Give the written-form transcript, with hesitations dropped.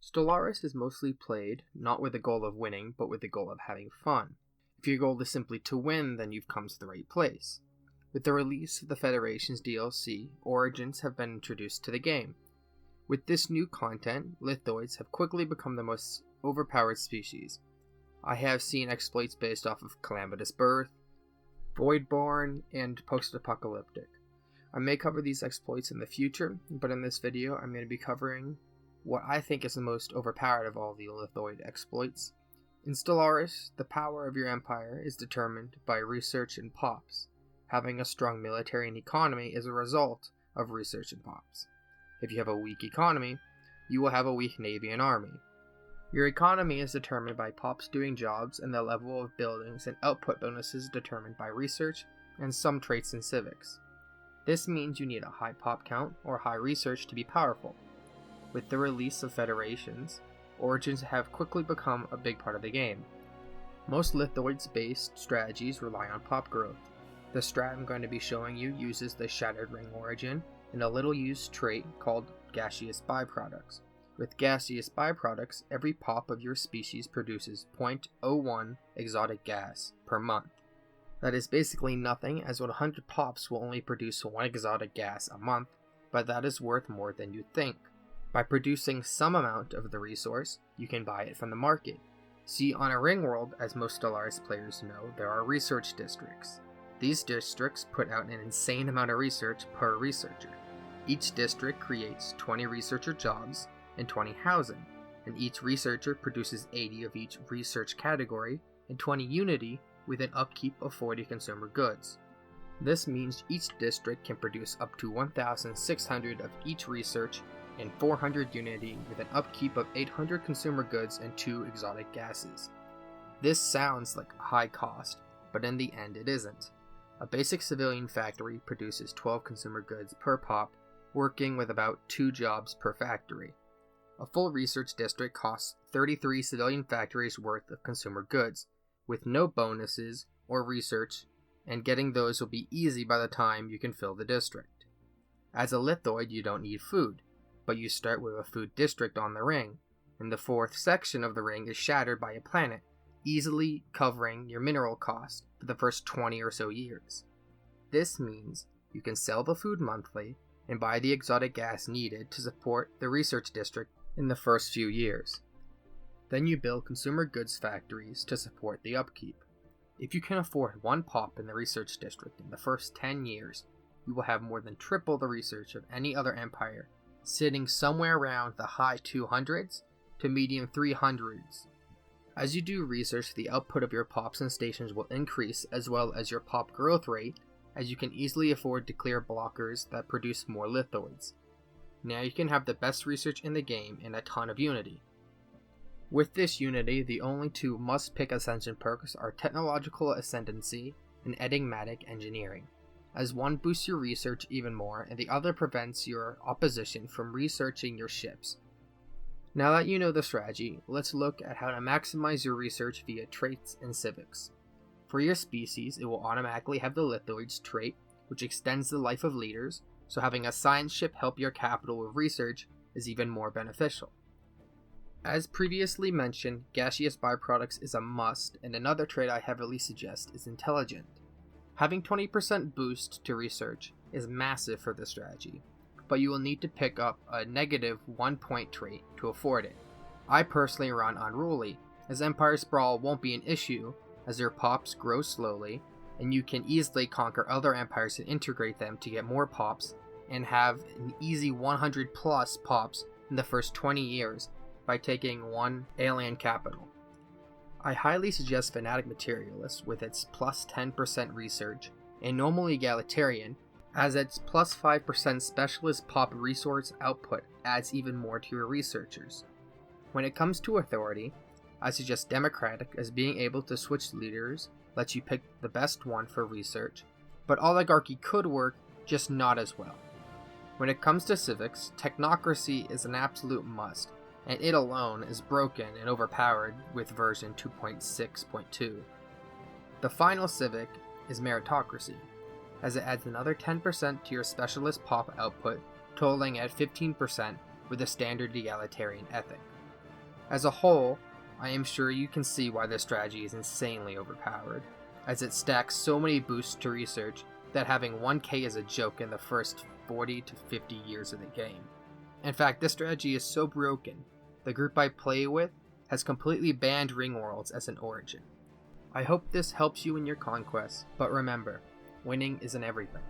Stellaris is mostly played not with the goal of winning, but with the goal of having fun. If your goal is simply to win, then you've come to the right place. With the release of the Federation's DLC, Origins have been introduced to the game. With this new content, lithoids have quickly become the most overpowered species. I have seen exploits based off of Calamitous Birth, Voidborn, and Post-Apocalyptic. I may cover these exploits in the future, but in this video I'm going to be covering what I think is the most overpowered of all the lithoid exploits. In Stellaris, the power of your empire is determined by research and pops. Having a strong military and economy is a result of research and pops. If you have a weak economy, you will have a weak navy and army. Your economy is determined by pops doing jobs, and the level of buildings and output bonuses determined by research and some traits in civics. This means you need a high pop count or high research to be powerful. With the release of Federations, Origins have quickly become a big part of the game. Most lithoids-based strategies rely on pop growth. The strat I'm going to be showing you uses the Shattered Ring origin and a little used trait called gaseous byproducts. With gaseous byproducts, every pop of your species produces 0.01 exotic gas per month. That is basically nothing, as 100 pops will only produce 1 exotic gas a month, but that is worth more than you think. By producing some amount of the resource, you can buy it from the market. See, on a ring world, as most Stellaris players know, there are research districts. These districts put out an insane amount of research per researcher. Each district creates 20 researcher jobs and 20 housing, and each researcher produces 80 of each research category and 20 unity with an upkeep of 40 consumer goods. This means each district can produce up to 1,600 of each research and 400 unity with an upkeep of 800 consumer goods and 2 exotic gases. This sounds like a high cost, but in the end it isn't. A basic civilian factory produces 12 consumer goods per pop, working with about 2 jobs per factory. A full research district costs 33 civilian factories worth of consumer goods, with no bonuses or research, and getting those will be easy by the time you can fill the district. As a lithoid, you don't need food, but you start with a food district on the ring, and the 4th section of the ring is shattered by a planet, easily covering your mineral cost for the first 20 or so years. This means you can sell the food monthly and buy the exotic gas needed to support the research district in the first few years. Then you build consumer goods factories to support the upkeep. If you can afford 1 pop in the research district in the first 10 years, you will have more than triple the research of any other empire, sitting somewhere around the high 200s to medium 300s. As you do research, the output of your pops and stations will increase, as well as your pop growth rate, as you can easily afford to clear blockers that produce more lithoids. Now you can have the best research in the game and a ton of unity. With this unity, the only 2 must-pick Ascension perks are Technological Ascendancy and Enigmatic Engineering, as one boosts your research even more and the other prevents your opposition from researching your ships. Now that you know the strategy, let's look at how to maximize your research via traits and civics. For your species, it will automatically have the lithoids trait, which extends the life of leaders, so having a science ship help your capital with research is even more beneficial. As previously mentioned, gaseous byproducts is a must, and another trait I heavily suggest is intelligent. Having 20% boost to research is massive for this strategy, but you will need to pick up a negative 1 point trait to afford it. I personally run Unruly, as Empire Sprawl won't be an issue as your pops grow slowly, and you can easily conquer other empires and integrate them to get more pops, and have an easy 100 plus pops in the first 20 years by taking 1 alien capital. I highly suggest Fanatic Materialist with its plus 10% research, and Normal Egalitarian, as its plus 5% specialist pop resource output adds even more to your researchers. When it comes to authority, I suggest Democratic, as being able to switch leaders lets you pick the best one for research, but Oligarchy could work, just not as well. When it comes to civics, Technocracy is an absolute must, and it alone is broken and overpowered with version 2.6.2. The final civic is Meritocracy, as it adds another 10% to your specialist pop output, totaling at 15% with a standard egalitarian ethic. As a whole, I am sure you can see why this strategy is insanely overpowered, as it stacks so many boosts to research that having 1k is a joke in the first 40 to 50 years of the game. In fact, this strategy is so broken, the group I play with has completely banned ring worlds as an origin. I hope this helps you in your conquests, but remember, winning isn't everything.